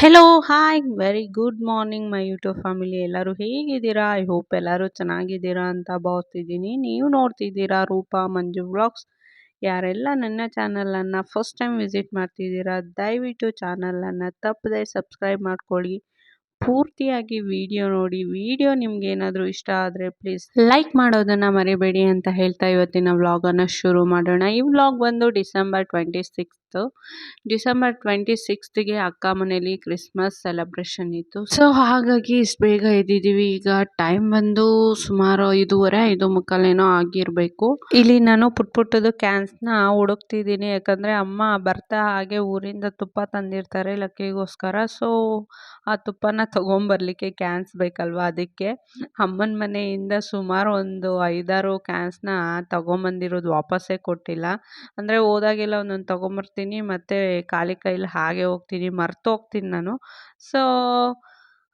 Hello hi very good morning my YouTube family. ಎಲ್ಲರೂ ಹೇಗಿದ್ದೀರಾ? I hope ಎಲ್ಲರೂ ಚೆನ್ನಾಗಿದ್ದೀರಾ ಅಂತ ಭಾವಿಸ್ತಿದ್ದೀನಿ. ನೀವು ನೋಡ್ತಿದ್ದೀರಾ ರೂಪಾ ಮಂಜು ವ್ಲಾಗ್ಸ್. ಯಾರೆಲ್ಲ ನನ್ನ ಚಾನಲನ್ನು ಫಸ್ಟ್ ಟೈಮ್ ವಿಸಿಟ್ ಮಾಡ್ತಿದ್ದೀರಾ ದಯವಿಟ್ಟು ಚಾನಲನ್ನು ತಪ್ಪದೆ ಸಬ್ಸ್ಕ್ರೈಬ್ ಮಾಡ್ಕೊಳ್ಳಿ. ಪೂರ್ತಿಯಾಗಿ ವಿಡಿಯೋ ನೋಡಿ. ವಿಡಿಯೋ ನಿಮ್ಗೆ ಏನಾದರೂ ಇಷ್ಟ ಆದರೆ ಪ್ಲೀಸ್ ಲೈಕ್ ಮಾಡೋದನ್ನು ಮರಿಬೇಡಿ ಅಂತ ಹೇಳ್ತಾ ಇವತ್ತಿನ ವ್ಲಾಗನ್ನು ಶುರು ಮಾಡೋಣ. ಈ ವ್ಲಾಗ್ ಬಂದು ಡಿಸೆಂಬರ್ 26ಗೆ ಅಕ್ಕ ಮನೇಲಿ ಕ್ರಿಸ್ಮಸ್ ಸೆಲೆಬ್ರೇಷನ್ ಇತ್ತು. ಸೊ ಹಾಗಾಗಿ ಇಷ್ಟು ಬೇಗ ಎದ್ದಿದ್ದೀವಿ. ಈಗ ಟೈಮ್ ಬಂದು ಸುಮಾರು 5:30 ಆಗಿರಬೇಕು. ಇಲ್ಲಿ ನಾನು ಪುಟ್ಟದು ಕ್ಯಾನ್ಸ್ನ ಹುಡುಕ್ತಿದ್ದೀನಿ, ಯಾಕಂದರೆ ಅಮ್ಮ ಬರ್ತಾ ಹಾಗೆ ಊರಿಂದ ತುಪ್ಪ ತಂದಿರ್ತಾರೆ ಲಕ್ಕಿಗೋಸ್ಕರ. ಸೊ ಆ ತುಪ್ಪನ ತೊಗೊಂಬರ್ಲಿಕ್ಕೆ ಕ್ಯಾನ್ಸ್ ಬೇಕಲ್ವ, ಅದಕ್ಕೆ ಅಮ್ಮನ ಮನೆಯಿಂದ ಸುಮಾರು ಒಂದು 5-6 ಕ್ಯಾನ್ಸ್ನ ತೊಗೊಂಬಂದಿರೋದು, ವಾಪಸ್ಸೇ ಕೊಟ್ಟಿಲ್ಲ. ಅಂದರೆ ಹೋದಾಗೆಲ್ಲ ಒಂದೊಂದು ತೊಗೊಂಬರ್ತೀನಿ, ಮತ್ತು ಖಾಲಿ ಕೈಲಿ ಹಾಗೆ ಹೋಗ್ತೀನಿ, ಮರ್ತೋಗ್ತೀನಿ ನಾನು. ಸೊ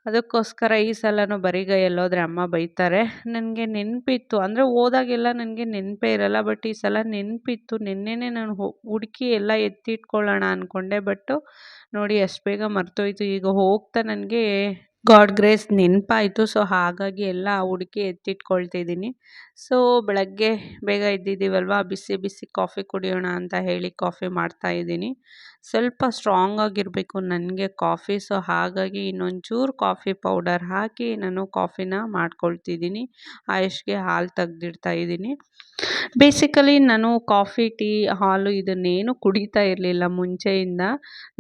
ಅದಕ್ಕೋಸ್ಕರ ಈ ಸಲನೂ ಬರಿಗೈಯಲ್ಲೋದ್ರೆ ಅಮ್ಮ ಬೈತಾರೆ. ನನಗೆ ನೆನಪಿತ್ತು, ಅಂದರೆ ಹೋದಾಗೆಲ್ಲ ನನಗೆ ನೆನಪೇ ಇರಲ್ಲ, ಬಟ್ ಈ ಸಲ ನೆನಪಿತ್ತು. ನಿನ್ನೆನೇ ನಾನು ಹುಡುಕಿ ಎಲ್ಲ ಎತ್ತಿಟ್ಕೊಳ್ಳೋಣ ಅಂದ್ಕೊಂಡೆ, ಬಟ್ಟು ನೋಡಿ ಅಷ್ಟು ಬೇಗ ಮರ್ತೋಯ್ತು. ಈಗ ಹೋಗ್ತಾ ನನಗೆ ಗಾಡ್ ಗ್ರೇಸ್ ನೆನಪಾಯಿತು. ಸೊ ಹಾಗಾಗಿ ಎಲ್ಲ ಹುಡುಕಿ ಎತ್ತಿಟ್ಕೊಳ್ತಿದ್ದೀನಿ. ಸೊ ಬೆಳಗ್ಗೆ ಬೇಗ ಎದ್ದಿದ್ದೀವಲ್ವ, ಬಿಸಿ ಬಿಸಿ ಕಾಫಿ ಕುಡಿಯೋಣ ಅಂತ ಹೇಳಿ ಕಾಫಿ ಮಾಡ್ತಾಯಿದ್ದೀನಿ. ಸ್ವಲ್ಪ ಸ್ಟ್ರಾಂಗ್ ಆಗಿರಬೇಕು ನನಗೆ ಕಾಫಿ. ಸೊ ಹಾಗಾಗಿ ಇನ್ನೊಂಚೂರು ಕಾಫಿ ಪೌಡರ್ ಹಾಕಿ ನಾನು ಕಾಫಿನ ಮಾಡ್ಕೊಳ್ತಿದ್ದೀನಿ. ಆಯುಷ್ಗೆ ಹಾಲು ತೆಗ್ದಿಡ್ತಾ ಇದ್ದೀನಿ. ಬೇಸಿಕಲಿ ನಾನು ಕಾಫಿ, ಟೀ, ಹಾಲು ಇದನ್ನೇನು ಕುಡಿತಾ ಇರಲಿಲ್ಲ ಮುಂಚೆಯಿಂದ.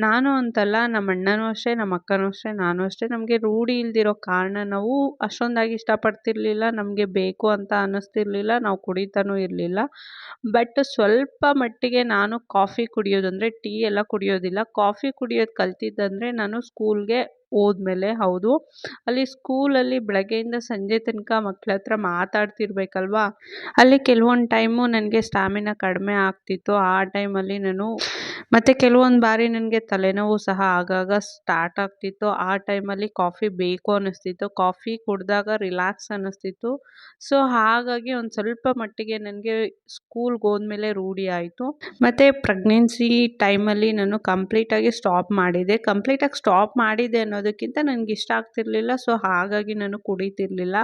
ನಾನು ಅಂತಲ್ಲ, ನಮ್ಮ ಅಣ್ಣನೂ ಅಷ್ಟೇ, ನಮ್ಮ ಅಕ್ಕನೂ ಅಷ್ಟೇ, ನಾನು ಅಷ್ಟೇ. ನಮಗೆ ರೂಢಿ ಇಲ್ದಿರೋ ಕಾರಣ ನಾವು ಅಷ್ಟೊಂದಾಗಿ ಇಷ್ಟಪಡ್ತಿರ್ಲಿಲ್ಲ, ನಮಗೆ ಬೇಕು ಅಂತ ಅನ್ನಿಸ್ತಿರ್ಲಿಲ್ಲ, ನಾವು ಕುಡಿತಾನೂ ಇರಲಿಲ್ಲ. ಬಟ್ ಸ್ವಲ್ಪ ಮಟ್ಟಿಗೆ ನಾನು ಕಾಫಿ ಕುಡಿಯೋದು, ಅಂದರೆ ಟೀ ಎಲ್ಲ ಕುಡಿಯೋದಿಲ್ಲ, ಕಾಫಿ ಕುಡಿಯೋದು ಕಲ್ತಿದ್ದಂದರೆ ನಾನು ಸ್ಕೂಲ್ಗೆ ಹೋದ್ಮೇಲೆ. ಹೌದು, ಅಲ್ಲಿ ಸ್ಕೂಲಲ್ಲಿ ಬೆಳಗ್ಗೆಯಿಂದ ಸಂಜೆ ತನಕ ಮಕ್ಕಳ ಹತ್ರ ಮಾತಾಡ್ತಿರ್ಬೇಕಲ್ವಾ, ಅಲ್ಲಿ ಕೆಲವೊಂದು ಟೈಮು ನನಗೆ ಸ್ಟ್ಯಾಮಿನಾ ಕಡಿಮೆ ಆಗ್ತಿತ್ತು. ಆ ಟೈಮಲ್ಲಿ ನಾನು ಮತ್ತು ಕೆಲವೊಂದು ಬಾರಿ ನನಗೆ ತಲೆನೋವು ಸಹ ಆಗಾಗ ಸ್ಟಾರ್ಟ್ ಆಗ್ತಿತ್ತು. ಆ ಟೈಮಲ್ಲಿ ಕಾಫಿ ಬೇಕು ಅನ್ನಿಸ್ತಿತ್ತು, ಕಾಫಿ ಕುಡಿದಾಗ ರಿಲ್ಯಾಕ್ಸ್ ಅನ್ನಿಸ್ತಿತ್ತು. ಸೊ ಹಾಗಾಗಿ ಒಂದು ಸ್ವಲ್ಪ ಮಟ್ಟಿಗೆ ನನಗೆ ಸ್ಕೂಲ್ಗೆ ಹೋದ್ಮೇಲೆ ರೂಢಿ ಆಯಿತು. ಮತ್ತು ಪ್ರೆಗ್ನೆನ್ಸಿ ಟೈಮಲ್ಲಿ ನಾನು ಕಂಪ್ಲೀಟಾಗಿ ಸ್ಟಾಪ್ ಮಾಡಿದ್ದೆ ಅನ್ನೋದಕ್ಕಿಂತ ನನಗೆ ಇಷ್ಟ ಆಗ್ತಿರ್ಲಿಲ್ಲ. ಸೊ ಹಾಗಾಗಿ ನಾನು ಕುಡಿತಿರ್ಲಿಲ್ಲ.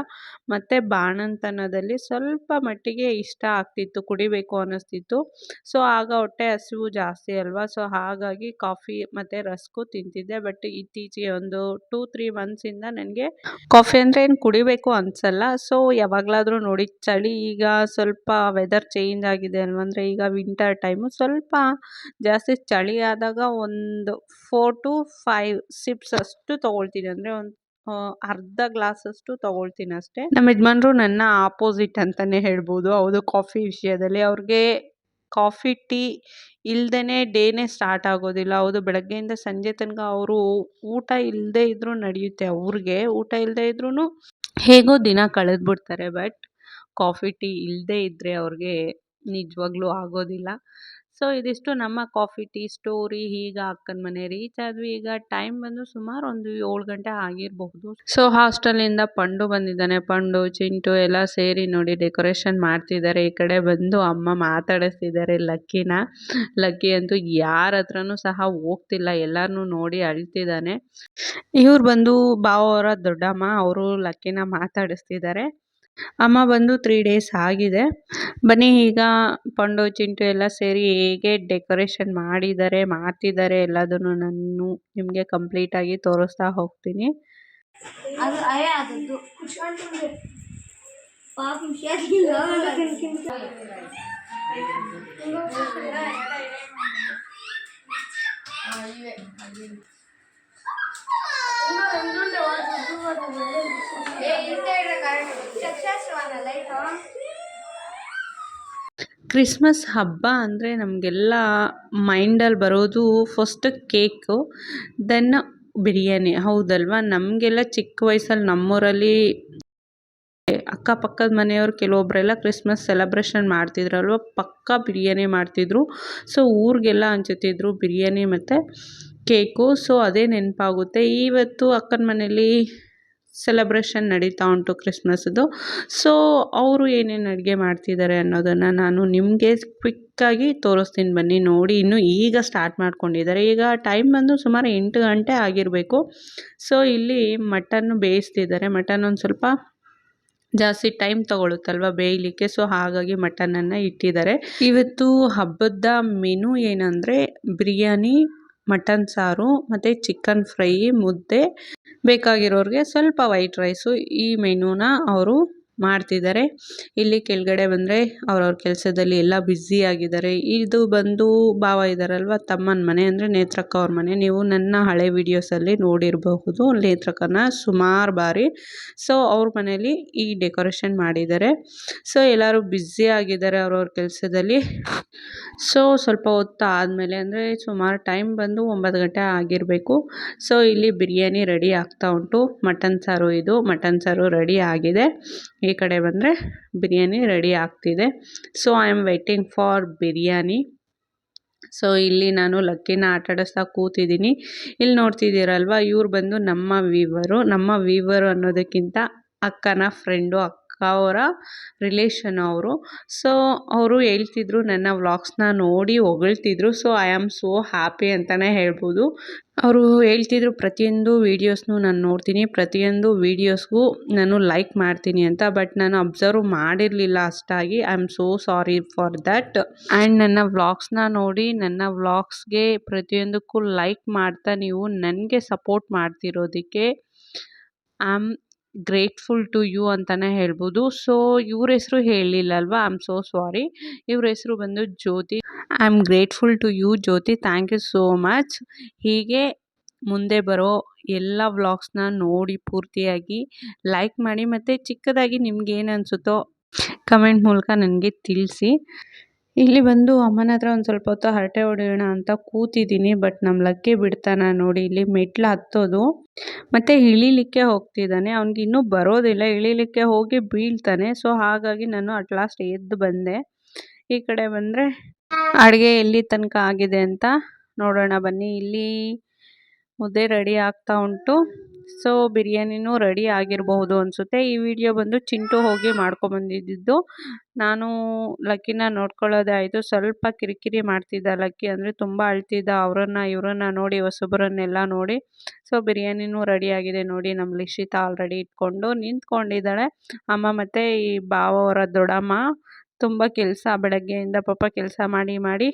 ಮತ್ತು ಬಾಣಂತನದಲ್ಲಿ ಸ್ವಲ್ಪ ಮಟ್ಟಿಗೆ ಇಷ್ಟ ಆಗ್ತಿತ್ತು, ಕುಡಿಬೇಕು ಅನ್ನಿಸ್ತಿತ್ತು. ಸೊ ಆಗ ಹೊಟ್ಟೆ ಹಸಿವು ಜಾಸ್ತಿ ಅಲ್ವಾ, ಸೊ ಹಾಗಾಗಿ ಕಾಫಿ ಮತ್ತು ರಸ್ಕು ತಿಂತಿದ್ದೆ. ಬಟ್ ಇತ್ತೀಚೆಗೆ ಒಂದು 2-3 ಮಂತ್ಸಿಂದ ನನಗೆ ಕಾಫಿ ಅಂದರೆ ಏನು ಕುಡಿಬೇಕು ಅನಿಸಲ್ಲ. ಸೊ ಯಾವಾಗಲಾದರೂ ನೋಡಿ, ಚಳಿ ಈಗ ಸ್ವಲ್ಪ ವೆದರ್ ಚೇಂಜ್ ಆಗಿದೆ ಅಲ್ವ, ಅಂದರೆ ಈಗ ವಿಂಟರ್ ಟೈಮು, ಸ್ವಲ್ಪ ಜಾಸ್ತಿ ಚಳಿ ಆದಾಗ ಒಂದು 4-5 ಸಿಪ್ಸ್ ಅಷ್ಟು ತೊಗೊಳ್ತೀನಿ, ಅಂದರೆ ಒಂದು ಅರ್ಧ ಗ್ಲಾಸಷ್ಟು ತೊಗೊಳ್ತೀನಿ ಅಷ್ಟೇ. ನಮ್ಮ ಯಜಮಾನ್ರು ನನ್ನ ಆಪೋಸಿಟ್ ಅಂತಲೇ ಹೇಳ್ಬೋದು. ಹೌದು, ಕಾಫಿ ವಿಷಯದಲ್ಲಿ ಅವ್ರಿಗೆ ಕಾಫಿ ಟೀ ಇಲ್ಲದೇ ಡೇನೇ ಸ್ಟಾರ್ಟ್ ಆಗೋದಿಲ್ಲ. ಹೌದು, ಬೆಳಗ್ಗೆಯಿಂದ ಸಂಜೆ ತನಕ ಅವರು ಊಟ ಇಲ್ಲದೇ ಇದ್ದರೂ ನಡೆಯುತ್ತೆ ಅವ್ರಿಗೆ, ಊಟ ಇಲ್ಲದೇ ಇದ್ರೂ ಹೇಗೋ ದಿನ ಕಳೆದ್ಬಿಡ್ತಾರೆ. ಬಟ್ ಕಾಫಿ ಟೀ ಇಲ್ಲದೇ ಇದ್ದರೆ ಅವ್ರಿಗೆ ನಿಜವಾಗ್ಲೂ ಆಗೋದಿಲ್ಲ. ಸೊ ಇದಿಷ್ಟು ನಮ್ಮ ಕಾಫಿ ಟೀ ಸ್ಟೋರಿ. ಈಗ ಅಕ್ಕನ ಮನೆ ರೀಚ್ ಆದ್ವಿ. ಈಗ ಟೈಮ್ ಬಂದು ಸುಮಾರು ಒಂದು 7 ಗಂಟೆ ಆಗಿರಬಹುದು. ಸೊ ಹಾಸ್ಟೆಲಿಂದ ಪಂಡು ಬಂದಿದ್ದಾನೆ. ಪಂಡು, ಚಿಂಟು ಎಲ್ಲ ಸೇರಿ ನೋಡಿ ಡೆಕೋರೇಷನ್ ಮಾಡ್ತಿದ್ದಾರೆ. ಈ ಕಡೆ ಬಂದು ಅಮ್ಮ ಮಾತಾಡಿಸ್ತಿದ್ದಾರೆ ಲಕ್ಕಿ ಅಂತೂ ಯಾರ ಹತ್ರನೂ ಸಹ ಹೋಗ್ತಿಲ್ಲ, ಎಲ್ಲರನ್ನೂ ನೋಡಿ ಅಳ್ತಿದ್ದಾನೆ. ಇವ್ರು ಬಂದು ಬಾವವರ ದೊಡ್ಡಮ್ಮ, ಅವರು ಲಕ್ಕಿನ ಮಾತಾಡಿಸ್ತಿದ್ದಾರೆ. ಅಮ್ಮ ಬಂದು 3 ಡೇಸ್ ಆಗಿದೆ. ಬನ್ನಿ ಈಗ ಪಂಡು, ಚಿಂಟು ಎಲ್ಲ ಸೇರಿ ಹೇಗೆ ಡೆಕೋರೇಷನ್ ಮಾಡ್ತಿದ್ದಾರೆ ಎಲ್ಲದನ್ನು ನಾನು ನಿಮಗೆ ಕಂಪ್ಲೀಟಾಗಿ ತೋರಿಸ್ತಾ ಹೋಗ್ತೀನಿ. ಕ್ರಿಸ್ಮಸ್ ಹಬ್ಬ ಅಂದರೆ ನಮಗೆಲ್ಲ ಮೈಂಡಲ್ಲಿ ಬರೋದು ಫಸ್ಟ್ ಕೇಕು, ದೆನ್ ಬಿರಿಯಾನಿ, ಹೌದಲ್ವಾ? ನಮಗೆಲ್ಲ ಚಿಕ್ಕ ವಯಸ್ಸಲ್ಲಿ ನಮ್ಮೂರಲ್ಲಿ ಅಕ್ಕಪಕ್ಕದ ಮನೆಯವರು ಕೆಲವೊಬ್ಬರೆಲ್ಲ ಕ್ರಿಸ್ಮಸ್ ಸೆಲೆಬ್ರೇಷನ್ ಮಾಡ್ತಿದ್ರಲ್ವ, ಪಕ್ಕಾ ಬಿರಿಯಾನಿ ಮಾಡ್ತಿದ್ರು. ಸೊ ಊರಿಗೆಲ್ಲ ಹಂಚುತ್ತಿದ್ರು ಬಿರಿಯಾನಿ ಮತ್ತು ಕೇಕು. ಸೊ ಅದೇ ನೆನಪಾಗುತ್ತೆ. ಇವತ್ತು ಅಕ್ಕನ ಮನೇಲಿ ಸೆಲೆಬ್ರೇಷನ್ ನಡೀತಾ ಉಂಟು ಕ್ರಿಸ್ಮಸ್ದು. ಸೊ ಅವರು ಏನೇನು ಅಡುಗೆ ಮಾಡ್ತಿದ್ದಾರೆ ಅನ್ನೋದನ್ನು ನಾನು ನಿಮಗೆ ಕ್ವಿಕ್ಕಾಗಿ ತೋರಿಸ್ತೀನಿ ಬನ್ನಿ ನೋಡಿ. ಇನ್ನು ಈಗ ಸ್ಟಾರ್ಟ್ ಮಾಡ್ಕೊಂಡಿದ್ದಾರೆ. ಈಗ ಟೈಮ್ ಬಂದು ಸುಮಾರು 8 ಗಂಟೆ ಆಗಿರಬೇಕು. ಸೊ ಇಲ್ಲಿ ಮಟನ್ ಬೇಯಿಸ್ತಿದ್ದಾರೆ. ಮಟನ್ ಒಂದು ಸ್ವಲ್ಪ ಜಾಸ್ತಿ ಟೈಮ್ ತೊಗೊಳುತ್ತಲ್ವ ಬೇಯಲಿಕ್ಕೆ. ಸೊ ಹಾಗಾಗಿ ಮಟನನ್ನು ಇಟ್ಟಿದ್ದಾರೆ. ಇವತ್ತು ಹಬ್ಬದ ಮೆನು ಏನಂದರೆ ಬಿರಿಯಾನಿ, ಮಟನ್ ಸಾರು ಮತ್ತು ಚಿಕನ್ ಫ್ರೈ, ಮುದ್ದೆ, ಬೇಕಾಗಿರೋರಿಗೆ ಸ್ವಲ್ಪ ವೈಟ್ ರೈಸು, ಈ ಮೆನುನ ಅವರು ಮಾಡ್ತಿದ್ದಾರೆ. ಇಲ್ಲಿ ಕೆಳಗಡೆ ಬಂದರೆ ಅವ್ರವ್ರ ಕೆಲಸದಲ್ಲಿ ಎಲ್ಲ ಬ್ಯುಸಿ ಆಗಿದ್ದಾರೆ. ಇದು ಬಂದು ಭಾವ ಇದ್ದಾರಲ್ವ, ತಮ್ಮನ ಮನೆ, ಅಂದರೆ ನೇತ್ರಕ್ಕ ಅವ್ರ ಮನೆ. ನೀವು ನನ್ನ ಹಳೆ ವೀಡಿಯೋಸಲ್ಲಿ ನೋಡಿರಬಹುದು ನೇತ್ರಕ್ಕನ ಸುಮಾರು ಬಾರಿ. ಸೊ ಅವ್ರ ಮನೇಲಿ ಈ ಡೆಕೋರೇಷನ್ ಮಾಡಿದ್ದಾರೆ. ಸೊ ಎಲ್ಲರೂ ಬ್ಯುಸಿ ಆಗಿದ್ದಾರೆ ಅವ್ರವ್ರ ಕೆಲಸದಲ್ಲಿ. ಸೊ ಸ್ವಲ್ಪ ಹೊತ್ತು ಆದಮೇಲೆ, ಅಂದರೆ ಸುಮಾರು ಟೈಮ್ ಬಂದು 9 ಗಂಟೆ ಆಗಿರಬೇಕು. ಸೊ ಇಲ್ಲಿ ಬಿರಿಯಾನಿ ರೆಡಿ ಆಗ್ತಾ ಉಂಟು. ಮಟನ್ ಸಾರು, ಇದು ಮಟನ್ ಸಾರು ರೆಡಿ ಆಗಿದೆ. ಈ ಕಡೆ ಬಂದರೆ ಬಿರಿಯಾನಿ ರೆಡಿ ಆಗ್ತಿದೆ. So I am waiting for biryani. So ಇಲ್ಲಿ ನಾನು ಲಕ್ಕಿನ ಆಟಾಡಿಸ್ತಾ ಕೂತಿದ್ದೀನಿ. ಇಲ್ಲಿ ನೋಡ್ತಿದ್ದೀರಲ್ವ, ಇವ್ರು ಬಂದು ನಮ್ಮ ವೀವರು ಅನ್ನೋದಕ್ಕಿಂತ ಅಕ್ಕನ ಫ್ರೆಂಡು, ಅಕ್ಕ ಅವರ ರಿಲೇಷನ್ ಅವರು. ಸೊ ಅವರು ಹೇಳ್ತಿದ್ರು, ನನ್ನ ವ್ಲಾಗ್ಸ್ನ ನೋಡಿ ಹೊಗಳ್ತಿದ್ರು. So I am so happy ಅಂತಲೇ ಹೇಳ್ಬೋದು. ಅವರು ಹೇಳ್ತಿದ್ರು ಪ್ರತಿಯೊಂದು ವೀಡಿಯೋಸ್ನೂ ನಾನು ನೋಡ್ತೀನಿ, ಪ್ರತಿಯೊಂದು ವೀಡಿಯೋಸ್ಗೂ ನಾನು ಲೈಕ್ ಮಾಡ್ತೀನಿ ಅಂತ. ಬಟ್ ನಾನು ಅಬ್ಸರ್ವ್ ಮಾಡಿರಲಿಲ್ಲ ಅಷ್ಟಾಗಿ. I am so sorry for that. And ನನ್ನ ವ್ಲಾಗ್ಸ್ನ ನೋಡಿ, ನನ್ನ ವ್ಲಾಗ್ಸ್ಗೆ ಪ್ರತಿಯೊಂದಕ್ಕೂ ಲೈಕ್ ಮಾಡ್ತಾ ನೀವು ನನಗೆ ಸಪೋರ್ಟ್ ಮಾಡ್ತಿರೋದಕ್ಕೆ I am grateful to you ಅಂತಲೇ ಹೇಳ್ಬೋದು. ಸೊ ಇವ್ರ ಹೆಸರು ಹೇಳಲಿಲ್ಲ ಅಲ್ವಾ, ಐ ಆಮ್ ಸೋ ಸಾರಿ. ಇವ್ರ ಹೆಸರು ಬಂದು Jyothi. I am grateful to you Jyothi, thank you so much. ಹೀಗೆ ಮುಂದೆ ಬರೋ ಎಲ್ಲ ವ್ಲಾಗ್ಸ್ನ ನೋಡಿ ಪೂರ್ತಿಯಾಗಿ ಲೈಕ್ ಮಾಡಿ, ಮತ್ತು ಚಿಕ್ಕದಾಗಿ ನಿಮ್ಗೇನು ಅನಿಸುತ್ತೋ ಕಮೆಂಟ್ ಮೂಲಕ ನನಗೆ ತಿಳಿಸಿ. ಇಲ್ಲಿ ಬಂದು ಅಮ್ಮನ ಹತ್ರ ಒಂದು ಸ್ವಲ್ಪ ಹೊತ್ತು ಹರಟೆ ಹೊಡೆಯೋಣ ಅಂತ ಕೂತಿದ್ದೀನಿ. ಬಟ್ ನಮ್ಮ ಲಕ್ಕಿ ಬಿಡ್ತಾನೆ ನೋಡಿ, ಇಲ್ಲಿ ಮೆಟ್ಲು ಹತ್ತೋದು ಮತ್ತು ಇಳಿಲಿಕ್ಕೆ ಹೋಗ್ತಿದ್ದಾನೆ. ಅವ್ನಿಗೆ ಇನ್ನೂ ಬರೋದಿಲ್ಲ, ಇಳಿಲಿಕ್ಕೆ ಹೋಗಿ ಬೀಳ್ತಾನೆ. ಸೊ ಹಾಗಾಗಿ ನಾನು ಅಟ್ ಲಾಸ್ಟ್ ಎದ್ದು ಬಂದೆ. ಈ ಕಡೆ ಬಂದರೆ ಅಡುಗೆ ಎಲ್ಲಿ ತನಕ ಆಗಿದೆ ಅಂತ ನೋಡೋಣ ಬನ್ನಿ. ಇಲ್ಲಿ ಮುದ್ದೆ ರೆಡಿ ಆಗ್ತಾ ಉಂಟು. ಸೊ ಬಿರಿಯಾನಿನೂ ರೆಡಿ ಆಗಿರಬಹುದು ಅನಿಸುತ್ತೆ. ಈ ವಿಡಿಯೋ ಬಂದು ಚಿಂಟು ಹೋಗಿ ಮಾಡ್ಕೊಬಂದಿದ್ದು. ನಾನು ಲಕ್ಕಿನ ನೋಡ್ಕೊಳ್ಳೋದೇ ಆಯಿತು. ಸ್ವಲ್ಪ ಕಿರಿಕಿರಿ ಮಾಡ್ತಿದ್ದ ಲಕ್ಕಿ, ಅಂದರೆ ತುಂಬ ಅಳ್ತಿದ್ದ, ಇವರನ್ನ ನೋಡಿ, ಹೊಸಬರನ್ನೆಲ್ಲ ನೋಡಿ. ಸೊ ಬಿರಿಯಾನಿನೂ ರೆಡಿ ಆಗಿದೆ ನೋಡಿ. ನಮ್ಮ ಲಿಶಿತಾ ಆಲ್ರೆಡಿ ಇಟ್ಕೊಂಡು ನಿಂತ್ಕೊಂಡಿದ್ದಾಳೆ. ಅಮ್ಮ ಮತ್ತು ಈ ಭಾವ ಅವರ ದೊಡ್ಡಮ್ಮ ತುಂಬ ಕೆಲಸ, ಬೆಳಗ್ಗೆಯಿಂದ ಪಾಪ ಕೆಲಸ ಮಾಡಿ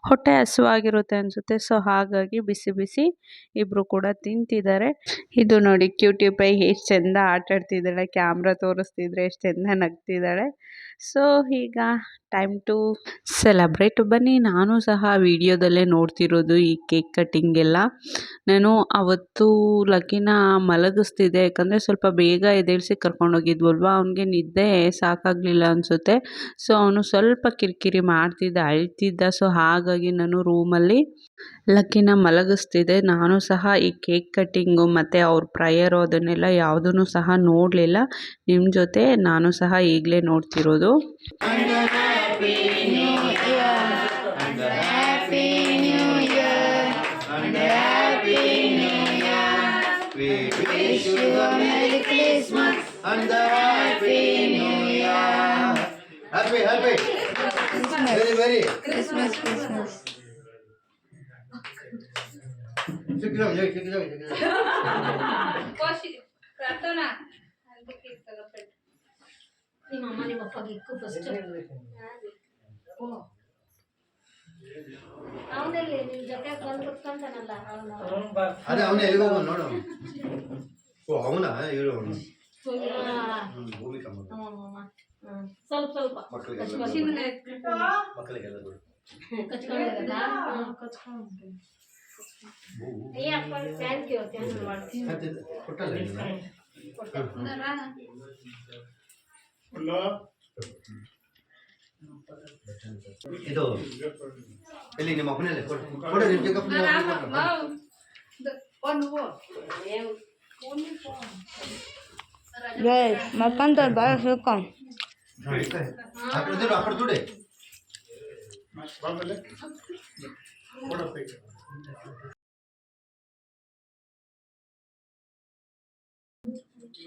ಹೊಟ್ಟೆ ಹಸುವಾಗಿರುತ್ತೆ ಅನಿಸುತ್ತೆ. ಸೊ ಹಾಗಾಗಿ ಬಿಸಿ ಬಿಸಿ ಇಬ್ಬರು ಕೂಡ ತಿಂತಿದ್ದಾರೆ. ಇದು ನೋಡಿ ಕ್ಯೂಟಿ ಪೈ ಎಷ್ಟು ಚೆಂದ ಆಟಾಡ್ತಿದ್ದಾಳೆ, ಕ್ಯಾಮ್ರಾ ತೋರಿಸ್ತಿದ್ರೆ ಎಷ್ಟು ಚೆಂದ ನಗ್ತಿದ್ದಾಳೆ. ಸೊ ಈಗ ಟೈಮ್ ಟು ಸೆಲೆಬ್ರೇಟ್. ಬನ್ನಿ, ನಾನು ಸಹ ವಿಡಿಯೋದಲ್ಲೇ ನೋಡ್ತಿರೋದು ಈ ಕೇಕ್ ಕಟ್ಟಿಂಗ್ ಎಲ್ಲ. ನಾನು ಅವತ್ತು ಲಕ್ಕಿನ ಮಲಗಿಸ್ತಿದ್ದೆ, ಯಾಕಂದರೆ ಸ್ವಲ್ಪ ಬೇಗ ಎದ್ದೇಳಿಸಿ ಕರ್ಕೊಂಡೋಗಿದ್ವಲ್ವ, ಅವನಿಗೆ ನಿದ್ದೆ ಸಾಕಾಗಲಿಲ್ಲ ಅನಿಸುತ್ತೆ. ಸೊ ಅವನು ಸ್ವಲ್ಪ ಕಿರಿಕಿರಿ ಮಾಡ್ತಿದ್ದ, ಅಳ್ತಿದ್ದ. ಸೊ ಹಾಗಾಗಿ ನಾನು ರೂಮಲ್ಲಿ ಲಕ್ಕಿನ ಮಲಗಿಸ್ತಿದ್ದೆ. ನಾನು ಸಹ ಈ ಕೇಕ್ ಕಟ್ಟಿಂಗು ಮತ್ತು ಅವ್ರ ಪ್ರಯರು ಅದನ್ನೆಲ್ಲ ಯಾವುದೂ ಸಹ ನೋಡಲಿಲ್ಲ. ನಿಮ್ಮ ಜೊತೆ ನಾನು ಸಹ ಈಗಲೇ ನೋಡ್ತಿರೋದು. Very Christmas. ಪ್ರಾರ್ಥನಾ ನಿಮ್ಮ ಅಮ್ಮ ನಿಮ್ಮ ಅಪ್ಪಗೆ ಇಕ್ಕು ಫಸ್ಟ್. ಅವನಲ್ಲಿ ನಿಮ್ಮ ಜೊತೆ ಬಂದು ಕುತ್ಕೊಂತಾನಲ್ಲ ಅದೇ ಅವನೇ ಎಲ್ಲಿಗೆ ಹೋಗೋಣ ನೋಡು. ಓ ಅವನಾ ಇವರು ಸ್ವಲ್ಪ ಮಕ್ಕಳಿಗೆಲ್ಲ ಥ್ಯಾಂಕ್ ಯು ಇದು ಎಲ್ಲಿ ನಿಮ್ಮ ಅಪ್ಪನಲ್ಲಿ makan terbaik suka. Apa tu deh? So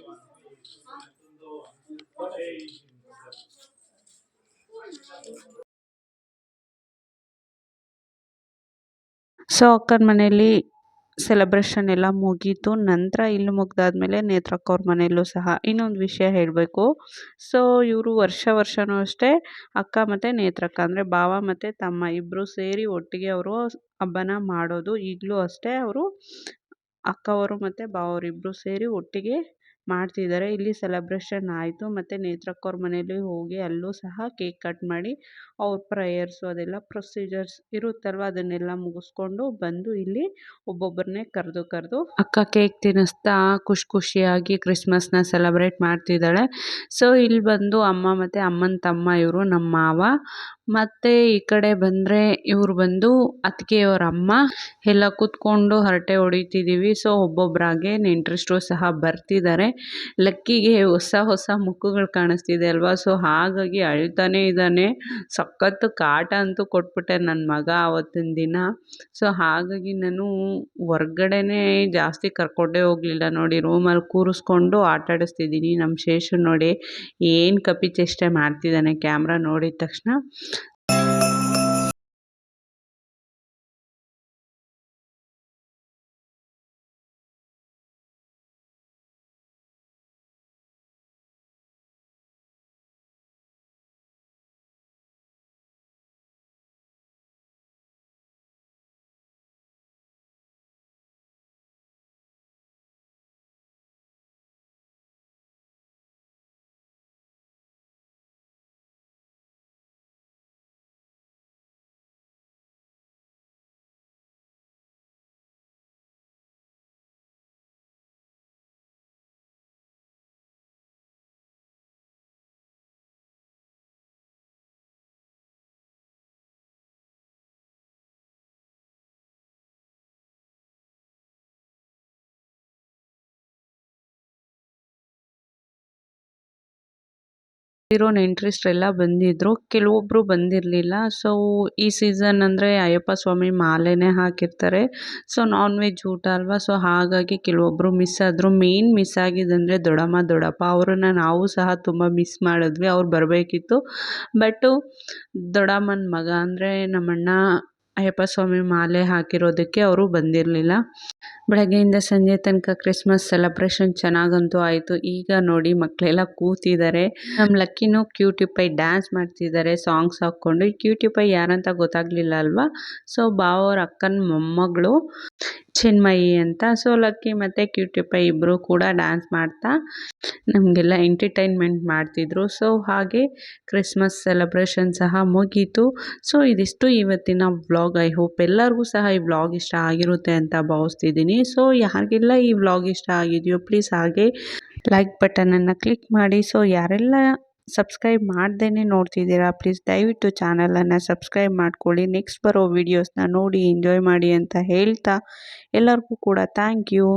ಅಕ್ಕನ ಮನೇಲಿ ಸೆಲೆಬ್ರೇಷನ್ ಎಲ್ಲ ಮುಗೀತು. ನಂತರ ಇಲ್ಲಿ ಮುಗ್ದಾದ್ಮೇಲೆ ನೇತ್ರಕ್ಕ ಅವ್ರ ಮನೆಯಲ್ಲೂ ಸಹ ಇನ್ನೊಂದು ವಿಷಯ ಹೇಳಬೇಕು. ಸೊ ಇವರು ವರ್ಷವೂ ಅಷ್ಟೇ ಅಕ್ಕ ಮತ್ತು ನೇತ್ರಕ್ಕ ಅಂದರೆ ಭಾವ ಮತ್ತು ತಮ್ಮ ಇಬ್ಬರು ಸೇರಿ ಒಟ್ಟಿಗೆ ಅವರು ಹಬ್ಬನ ಮಾಡೋದು. ಈಗಲೂ ಅಷ್ಟೇ ಅವರು ಅಕ್ಕವರು ಮತ್ತು ಭಾವರು ಇಬ್ಬರು ಸೇರಿ ಒಟ್ಟಿಗೆ ಮಾಡ್ತಿದ್ದಾರೆ. ಇಲ್ಲಿ ಸೆಲೆಬ್ರೇಷನ್ ಆಯಿತು ಮತ್ತು ನೇತ್ರಕ್ಕ ಅವ್ರ ಮನೇಲಿ ಹೋಗಿ ಅಲ್ಲೂ ಸಹ ಕೇಕ್ ಕಟ್ ಮಾಡಿ ಅವ್ರ ಪ್ರೇಯರ್ಸು ಅದೆಲ್ಲ ಪ್ರೊಸೀಜರ್ಸ್ ಇರುತ್ತಲ್ವ ಅದನ್ನೆಲ್ಲ ಮುಗಿಸ್ಕೊಂಡು ಬಂದು ಇಲ್ಲಿ ಒಬ್ಬೊಬ್ಬರನ್ನೇ ಕರೆದು ಅಕ್ಕ ಕೇಕ್ ತಿನ್ನಿಸ್ತಾ ಖುಷಿಯಾಗಿ ಕ್ರಿಸ್ಮಸ್ನ ಸೆಲೆಬ್ರೇಟ್ ಮಾಡ್ತಿದ್ದಾಳೆ. ಸೊ ಇಲ್ಲಿ ಬಂದು ಅಮ್ಮ ಮತ್ತು ಅಮ್ಮನ ತಮ್ಮ ಇವರು ನಮ್ಮ ಮಾವ. ಮತ್ತು ಈ ಕಡೆ ಬಂದರೆ ಇವ್ರು ಬಂದು ಅತ್ತಿಗೆಯವರ ಅಮ್ಮ. ಎಲ್ಲ ಕೂತ್ಕೊಂಡು ಹರಟೆ ಹೊಡಿತಿದ್ದೀವಿ. ಸೊ ಒಬ್ಬೊಬ್ಬರಾಗೆ ನೆಂಟರಿಷ್ಟರು ಸಹ ಬರ್ತಿದ್ದಾರೆ. ಲಕ್ಕಿಗೆ ಹೊಸ ಮುಖಗಳು ಕಾಣಿಸ್ತಿದೆ ಅಲ್ವಾ. ಸೊ ಹಾಗಾಗಿ ಅಳ್ತಾನೇ ಇದ್ದಾನೆ. ಸಖತ್ತು ಕಾಟ ಅಂತೂ ಕೊಟ್ಬಿಟ್ಟೆ ನನ್ನ ಮಗ ಆವತ್ತಿನ ದಿನ. ಸೊ ಹಾಗಾಗಿ ನಾನು ಹೊರ್ಗಡೆನೇ ಜಾಸ್ತಿ ಕರ್ಕೊಂಡೇ ಹೋಗಲಿಲ್ಲ ನೋಡಿ. ರೂಮಲ್ಲಿ ಕೂರಿಸ್ಕೊಂಡು ಆಟ ಆಡಿಸ್ತಿದ್ದೀನಿ. ನಮ್ಮ ಶೇಷು ನೋಡಿ ಏನು ಕಪಿ ಚೇಷ್ಟೆ ಮಾಡ್ತಿದ್ದಾನೆ ಕ್ಯಾಮ್ರಾ ನೋಡಿದ ತಕ್ಷಣ. ಇರೋ ನೆಂಟರಿಷ್ಟರೆಲ್ಲ ಬಂದಿದ್ದರು, ಕೆಲವೊಬ್ಬರು ಬಂದಿರಲಿಲ್ಲ. ಸೊ ಈ ಸೀಸನ್ ಅಂದರೆ ಅಯ್ಯಪ್ಪ ಸ್ವಾಮಿ ಮಾಲೆನೇ ಹಾಕಿರ್ತಾರೆ. ಸೊ ನಾನ್ ವೆಜ್ ಊಟ ಅಲ್ವಾ. ಸೊ ಹಾಗಾಗಿ ಕೆಲವೊಬ್ಬರು ಮಿಸ್ ಆದರು. ಮೇನ್ ಮಿಸ್ ಆಗಿದ್ದಂದರೆ ದೊಡ್ಡಮ್ಮ ದೊಡ್ಡಪ್ಪ ಅವರನ್ನು ನಾವು ಸಹ ತುಂಬ ಮಿಸ್ ಮಾಡಿದ್ವಿ. ಅವ್ರು ಬರಬೇಕಿತ್ತು. ಬಟ್ಟು ದೊಡ್ಡಮ್ಮನ ಮಗ ಅಂದರೆ ನಮ್ಮಣ್ಣ ಅಯ್ಯಪ್ಪ ಸ್ವಾಮಿ ಮಾಲೆ ಹಾಕಿರೋದಕ್ಕೆ ಅವರು ಬಂದಿರಲಿಲ್ಲ. ಬೆಳಗ್ಗೆಯಿಂದ ಸಂಜೆ ತನಕ ಕ್ರಿಸ್ಮಸ್ ಸೆಲೆಬ್ರೇಷನ್ ಚೆನ್ನಾಗಂತೂ ಆಯಿತು. ಈಗ ನೋಡಿ ಮಕ್ಕಳೆಲ್ಲ ಕೂತಿದ್ದಾರೆ. ನಮ್ಮ ಲಕ್ಕಿನೂ ಕ್ಯೂಟಿ ಪೈ ಡ್ಯಾನ್ಸ್ ಮಾಡ್ತಿದ್ದಾರೆ ಸಾಂಗ್ಸ್ ಹಾಕ್ಕೊಂಡು. ಈ ಕ್ಯೂಟಿ ಪೈ ಯಾರಂತ ಗೊತ್ತಾಗಲಿಲ್ಲ ಅಲ್ವಾ. ಸೊ ಭಾವವ್ರ ಅಕ್ಕನ ಮೊಮ್ಮಗಳು ಚಿನ್ಮಯಿ ಅಂತ. ಸೊ ಲಕ್ಕಿ ಮತ್ತು ಕ್ಯೂಟಿ ಪೈ ಇಬ್ಬರು ಕೂಡ ಡ್ಯಾನ್ಸ್ ಮಾಡ್ತಾ ನಮಗೆಲ್ಲ ಎಂಟರ್ಟೈನ್ಮೆಂಟ್ ಮಾಡ್ತಿದ್ರು. ಸೊ ಹಾಗೆ ಕ್ರಿಸ್ಮಸ್ ಸೆಲೆಬ್ರೇಷನ್ ಸಹ ಮುಗೀತು. ಸೊ ಇದಿಷ್ಟು ಇವತ್ತಿನ ವ್ಲಾಗ್. ಐ ಹೋಪ್ ಎಲ್ಲರಿಗೂ ಸಹ ಈ ವ್ಲಾಗ್ ಇಷ್ಟ ಆಗಿರುತ್ತೆ ಅಂತ ಭಾವಿಸ್ತಿದ್ದೀನಿ. ಸೊ ಯಾರಿಗೆಲ್ಲ ಈ ವ್ಲಾಗ್ ಇಷ್ಟ ಆಗಿದೆಯೋ ಪ್ಲೀಸ್ ಹಾಗೆ ಲೈಕ್ ಬಟನನ್ನು ಕ್ಲಿಕ್ ಮಾಡಿ. ಸೊ ಯಾರೆಲ್ಲ ಸಬ್ಸ್ಕ್ರೈಬ್ ಮಾಡ್ದೇ ನೋಡ್ತಿದ್ದೀರಾ ಪ್ಲೀಸ್ ದಯವಿಟ್ಟು ಚಾನಲನ್ನು ಸಬ್ಸ್ಕ್ರೈಬ್ ಮಾಡ್ಕೊಳ್ಳಿ. ನೆಕ್ಸ್ಟ್ ಬರೋ ವೀಡಿಯೋಸ್ನ ನೋಡಿ ಎಂಜಾಯ್ ಮಾಡಿ ಅಂತ ಹೇಳ್ತಾ ಎಲ್ಲರಿಗೂ ಕೂಡ ಥ್ಯಾಂಕ್ ಯು.